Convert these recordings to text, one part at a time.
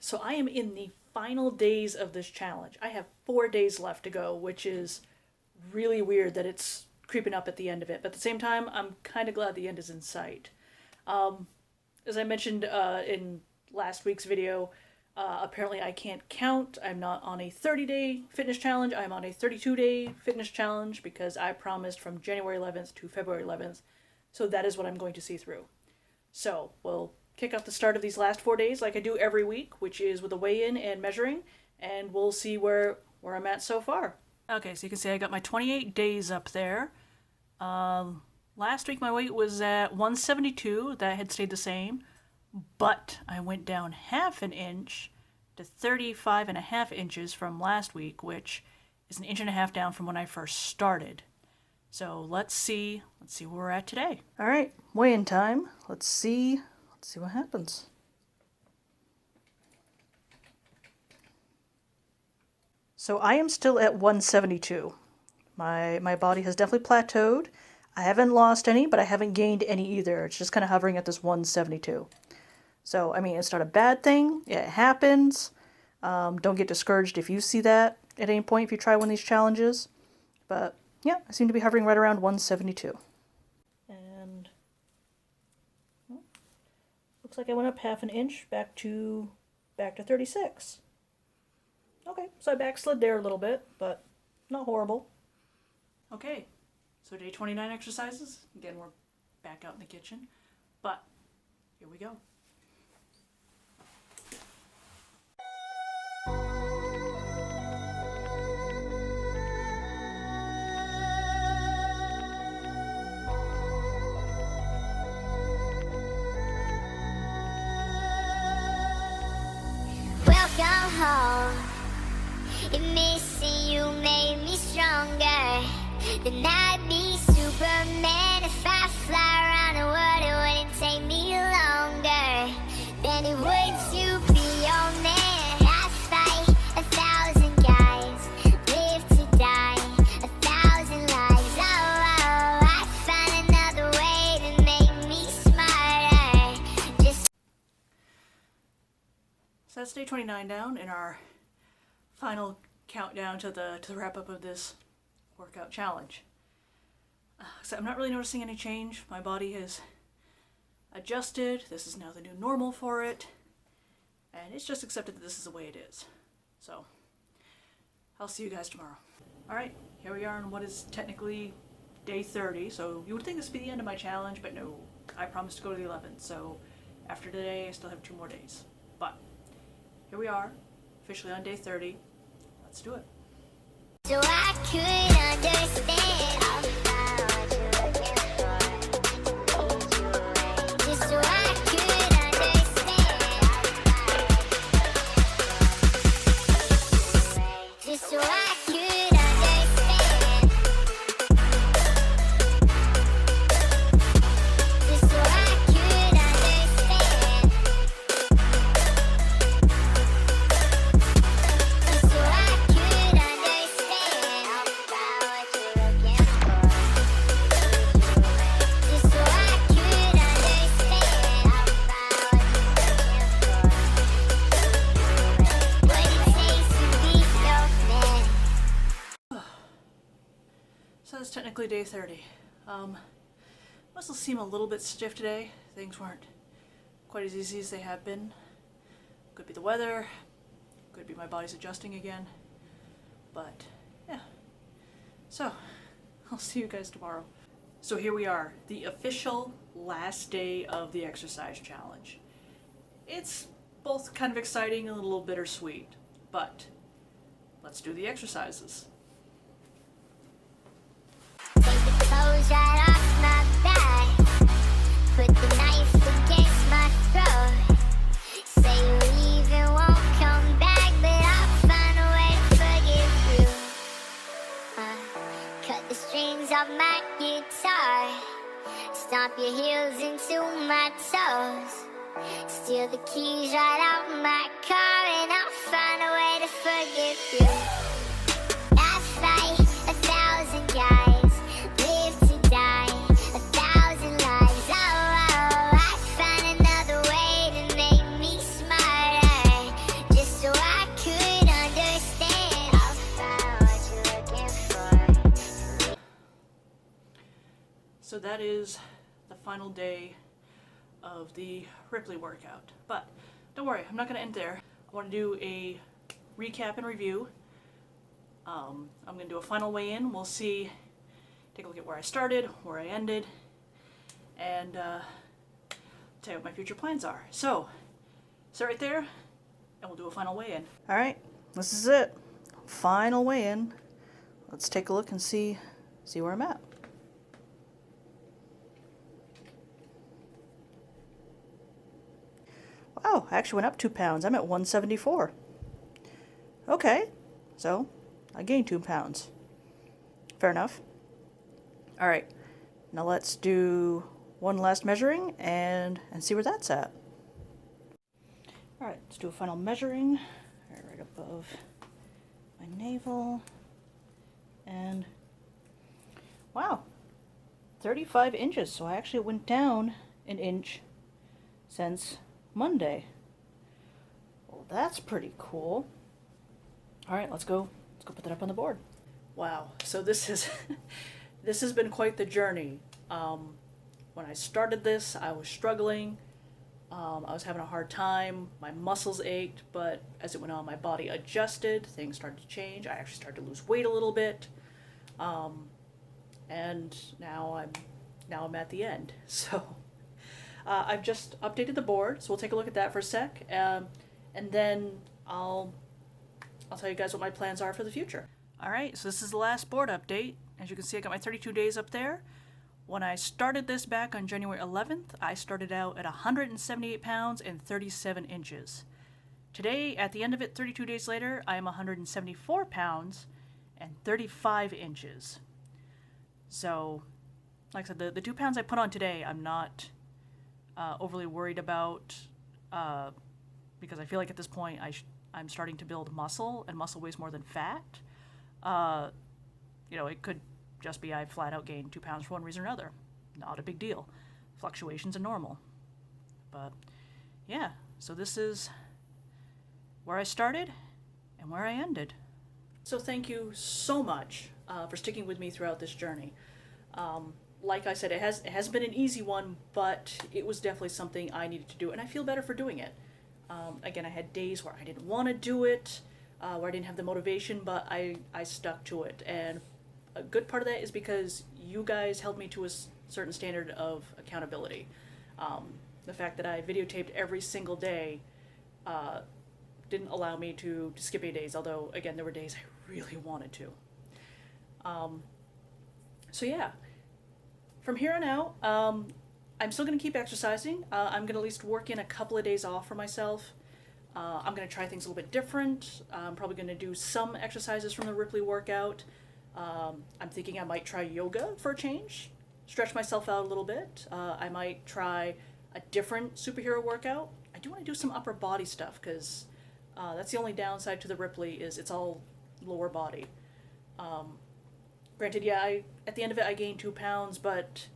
So I am in the final days of this challenge. I have 4 days left to go, which is really weird that it's creeping up at the end of it. But at the same time, I'm kind of glad the end is in sight. As I mentioned in last week's video, apparently I can't count. I'm not on a 30-day fitness challenge. I'm on a 32-day fitness challenge because I promised from January 11th to February 11th. So that is what I'm going to see through. So we'll kick off the start of these last 4 days like I do every week, which is with a weigh-in and measuring, and we'll see where I'm at so far. Okay, so you can see I got my 28 days up there. Last week my weight was at 172. That had stayed the same, but I went down half an inch to 35.5 inches from last week, which is an inch and a half down from when I first started. So let's see where we're at today. All right, weigh-in time. Let's see what happens. So I am still at 172. My body has definitely plateaued. I haven't lost any, but I haven't gained any either. It's just kind of hovering at this 172. So, I mean, it's not a bad thing. It happens. Don't get discouraged if you see that at any point if you try one of these challenges. But, yeah, I seem to be hovering right around 172. And looks like I went up half an inch back to 36. Okay, so I backslid there a little bit, but not horrible. Okay, so day 29 exercises. Again, we're back out in the kitchen, but here we go. Welcome home. Missing you made me stronger. Then I'd be Superman. If I fly around the world, it wouldn't take me longer than it would to be your man. I fight 1,000 guys, live to die 1,000 lives. Oh, I find another way to make me smarter. So that's day 29 down in our final countdown to the wrap up of this workout challenge. So I'm not really noticing any change. My body has adjusted. This is now the new normal for it, and it's just accepted that this is the way it is. So I'll see you guys tomorrow. All right, here we are on what is technically day 30. So you would think this would be the end of my challenge, but no, I promised to go to the 11th. So after today, I still have 2 more days. But here we are, officially on day 30. Let's do it. So I could understand what you're looking for. Just so I could understand. Just so I could understand. Just so I could understand. Just so I could understand about what you're looking for. Just so I could understand about what you're looking for. What it takes to be your man. So that's technically day 30. Muscles seem a little bit stiff today. Things weren't quite as easy as they have been. Could be the weather, could be my body's adjusting again. But yeah. So I'll see you guys tomorrow. So here we are, the official last day of the exercise challenge. It's both kind of exciting and a little bittersweet, but let's do the exercises. Take the clothes right off my back. Put the knife against my throat. Say you leave and won't come back, but I'll find a way to forgive you. Cut the strings off my guitar. Stomp your heels into my toes. Steal the keys right out my car, and I'll find a way to forgive you. I fight 1,000 guys, live to die 1,000 lives. Oh, I find another way to make me smarter. So that is the final day of the Ripley workout. But don't worry, I'm not going to end there. I want to do a recap and review. I'm going to do a final weigh-in. We'll see, take a look at where I started, where I ended, and tell you what my future plans are. So, sit right there, and we'll do a final weigh-in. All right, this is it. Final weigh-in. Let's take a look and see where I'm at. Wow, I actually went up 2 pounds. I'm at 174. Okay, so I gained 2 pounds. Fair enough. All right, now let's do one last measuring and see where that's at. All right, let's do a final measuring. Right above my navel. And wow, 35 inches. So I actually went down an inch since Monday. Well, that's pretty cool. All right, let's go put that up on the board. Wow, so this is this has been quite the journey. When I started this, I was struggling. I was having a hard time. My muscles ached, but as it went on, my body adjusted. Things started to change. I actually started to lose weight a little bit, and now I'm at the end. So I've just updated the board. So we'll take a look at that for a sec, and then I'll tell you guys what my plans are for the future. All right. So this is the last board update. As you can see, I got my 32 days up there. When I started this back on January 11th, I started out at 178 pounds and 37 inches. Today, at the end of it, 32 days later, I am 174 pounds and 35 inches. So, like I said, the 2 pounds I put on today, I'm not overly worried about because I feel like at this point I'm starting to build muscle, and muscle weighs more than fat. It could just be I flat out gained 2 pounds for one reason or another. Not a big deal. Fluctuations are normal. But yeah, so this is where I started and where I ended. So thank you so much for sticking with me throughout this journey. Like I said, it has been an easy one, but it was definitely something I needed to do, and I feel better for doing it. Again, I had days where I didn't want to do it, where I didn't have the motivation, but I stuck to it. And a good part of that is because you guys held me to a certain standard of accountability. The fact that I videotaped every single day didn't allow me to skip 8 days, although, again, there were days I really wanted to. So yeah, from here on out, I'm still going to keep exercising. I'm going to at least work in a couple of days off for myself. I'm going to try things a little bit different. I'm probably going to do some exercises from the Ripley workout. I'm thinking I might try yoga for a change, stretch myself out a little bit. I might try a different superhero workout. I do want to do some upper body stuff because that's the only downside to the Ripley is it's all lower body. Granted, yeah, at the end of it I gained 2 pounds, but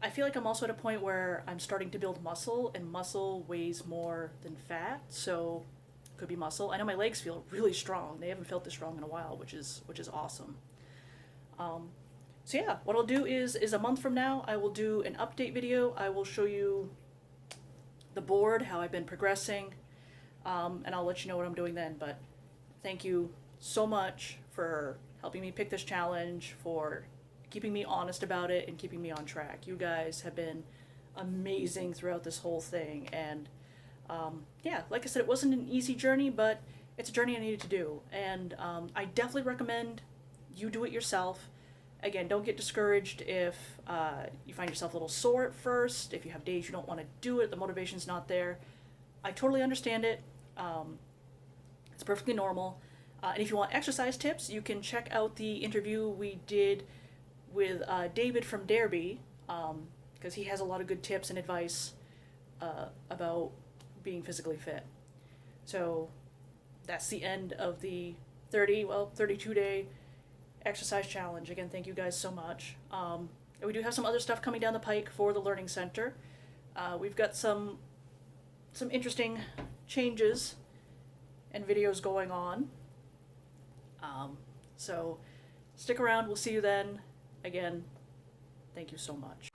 I feel like I'm also at a point where I'm starting to build muscle, and muscle weighs more than fat, so it could be muscle. I know my legs feel really strong. They haven't felt this strong in a while, which is awesome. So yeah, what I'll do is a month from now, I will do an update video. I will show you the board, how I've been progressing, and I'll let you know what I'm doing then. But thank you so much for helping me pick this challenge, for keeping me honest about it, and keeping me on track. You guys have been amazing throughout this whole thing, and yeah, like I said, it wasn't an easy journey, but it's a journey I needed to do, and I definitely recommend you do it yourself. Again, don't get discouraged if you find yourself a little sore at first, if you have days you don't want to do it, the motivation's not there. I totally understand it. It's perfectly normal. And if you want exercise tips, you can check out the interview we did with David from Darebee, because he has a lot of good tips and advice about being physically fit. So that's the end of the 32-day exercise challenge. Again, thank you guys so much. And we do have some other stuff coming down the pike for the Learning Center. We've got some interesting changes and videos going on. So stick around. We'll see you then. Again, Thank you so much.